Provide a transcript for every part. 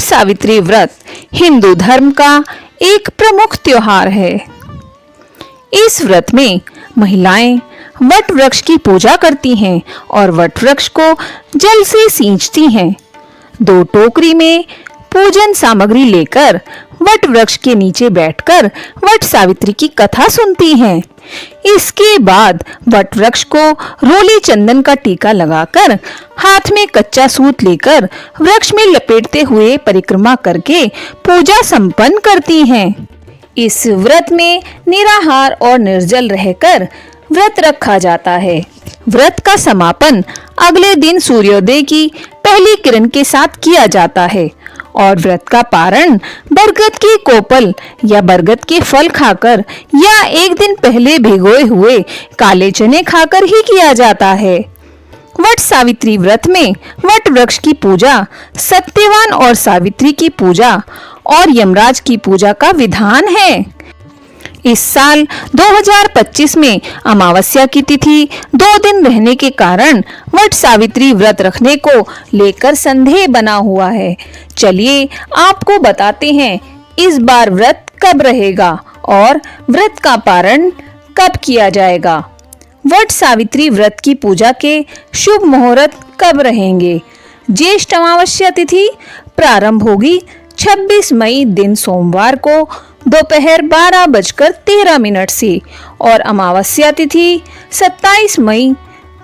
सावित्री व्रत हिंदू धर्म का एक प्रमुख त्योहार है। इस व्रत में महिलाएं वट वृक्ष की पूजा करती हैं और वट वृक्ष को जल से सींचती हैं। 2 टोकरी में पूजन सामग्री लेकर वट वृक्ष के नीचे बैठकर वट सावित्री की कथा सुनती हैं। इसके बाद वट वृक्ष को रोली चंदन का टीका लगाकर हाथ में कच्चा सूत लेकर वृक्ष में लपेटते हुए परिक्रमा करके पूजा संपन्न करती हैं। इस व्रत में निराहार और निर्जल रहकर व्रत रखा जाता है। व्रत का समापन अगले दिन सूर्योदय की पहली किरण के साथ किया जाता है और व्रत का पारण बरगद की कोपल या बरगद के फल खाकर या एक दिन पहले भिगोए हुए काले चने खाकर ही किया जाता है। वट सावित्री व्रत में वट वृक्ष की पूजा, सत्यवान और सावित्री की पूजा और यमराज की पूजा का विधान है। इस साल 2025 में अमावस्या की तिथि 2 दिन रहने के कारण वट सावित्री व्रत रखने को लेकर संदेह बना हुआ है। चलिए आपको बताते हैं इस बार व्रत कब रहेगा और व्रत का पारण कब किया जाएगा। वट सावित्री व्रत की पूजा के शुभ मुहूर्त कब रहेंगे। ज्येष्ठ अमावस्या तिथि प्रारंभ होगी 26 मई दिन सोमवार को दोपहर 12:13 से और अमावस्या तिथि 27 मई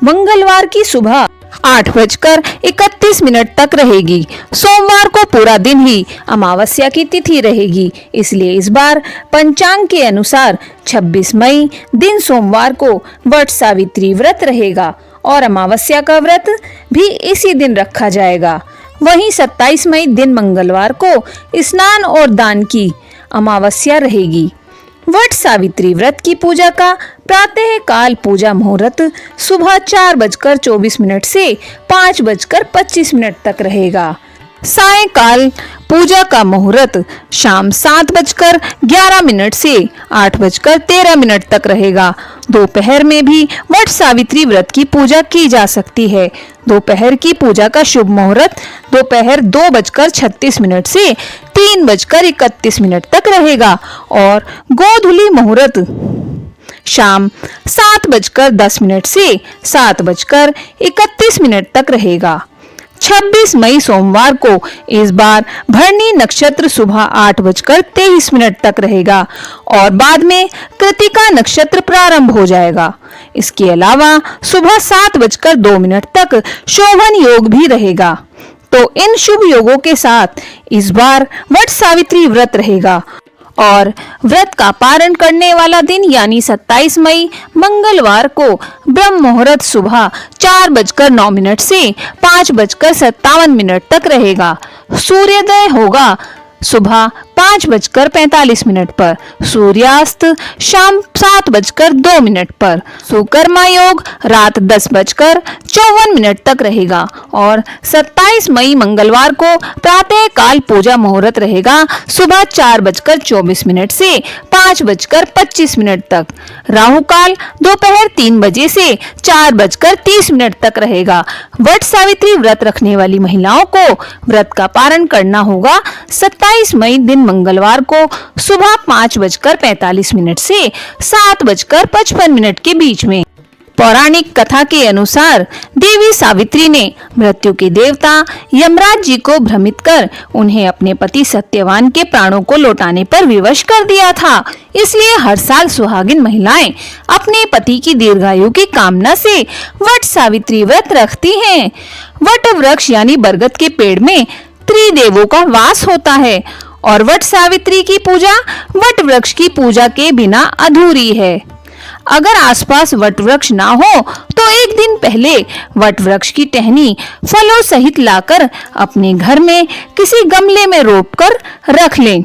मंगलवार की सुबह 8:31 तक रहेगी। सोमवार को पूरा दिन ही अमावस्या की तिथि रहेगी, इसलिए इस बार पंचांग के अनुसार 26 मई दिन सोमवार को वट सावित्री व्रत रहेगा और अमावस्या का व्रत भी इसी दिन रखा जाएगा। वहीं 27 मई दिन मंगलवार को स्नान और दान की अमावस्या रहेगी। वट सावित्री व्रत की पूजा का प्रातः काल पूजा मुहूर्त सुबह 4:24 से 5:25 तक रहेगा। सायंकाल पूजा का मुहूर्त शाम 7:11 से 8:13 तक रहेगा। दोपहर में भी वट सावित्री व्रत की पूजा की जा सकती है। दोपहर की पूजा का शुभ मुहूर्त दोपहर 2:36 से 3:31 तक रहेगा और गोधूली मुहूर्त शाम 7:10 से 7:31 तक रहेगा। 26 मई सोमवार को इस बार भरणी नक्षत्र सुबह 8:23 तक रहेगा और बाद में कृतिका नक्षत्र प्रारंभ हो जाएगा। इसके अलावा सुबह 7:02 तक शोभन योग भी रहेगा। तो इन शुभ योगों के साथ इस बार वट सावित्री व्रत रहेगा और व्रत का पारण करने वाला दिन यानी 27 मई मंगलवार को ब्रह्म मुहूर्त सुबह 4:09 से 5:57 तक रहेगा। सूर्योदय होगा सुबह 5:45 पर, सूर्यास्त शाम 7:02 पर। सुकर्मा योग रात 10:54 तक रहेगा और 27 मई मंगलवार को प्रातः काल पूजा मुहूर्त रहेगा सुबह 4:24 से 5:25 तक। राहु काल दोपहर 3 बजे से 4:30 तक रहेगा। वट सावित्री व्रत रखने वाली महिलाओं को व्रत का पारण करना होगा 27 मई दिन मंगलवार को सुबह 5:45 से 7:55 के बीच में। पौराणिक कथा के अनुसार देवी सावित्री ने मृत्यु के देवता यमराज जी को भ्रमित कर उन्हें अपने पति सत्यवान के प्राणों को लौटाने पर विवश कर दिया था। इसलिए हर साल सुहागिन महिलाएं अपने पति की दीर्घायु की कामना से वट सावित्री व्रत रखती हैं। वट वृक्ष यानी बरगद के पेड़ में त्रिदेवों का वास होता है और वट सावित्री की पूजा वट वृक्ष की पूजा के बिना अधूरी है। अगर आसपास वट वृक्ष ना हो तो एक दिन पहले वट वृक्ष की टहनी फलों सहित लाकर अपने घर में किसी गमले में रोपकर रख लें।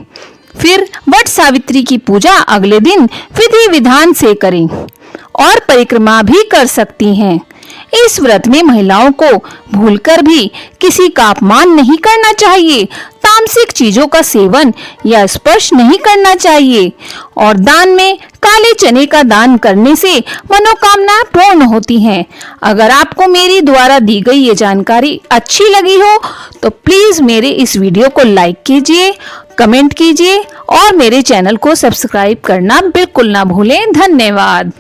फिर वट सावित्री की पूजा अगले दिन विधि विधान से करें और परिक्रमा भी कर सकती हैं। इस व्रत में महिलाओं को भूलकर भी किसी का अपमान नहीं करना चाहिए, तामसिक चीजों का सेवन या स्पर्श नहीं करना चाहिए और दान में काले चने का दान करने से मनोकामना पूर्ण होती हैं। अगर आपको मेरी द्वारा दी गई ये जानकारी अच्छी लगी हो तो प्लीज मेरे इस वीडियो को लाइक कीजिए, कमेंट कीजिए और मेरे चैनल को सब्सक्राइब करना बिल्कुल ना भूलें। धन्यवाद।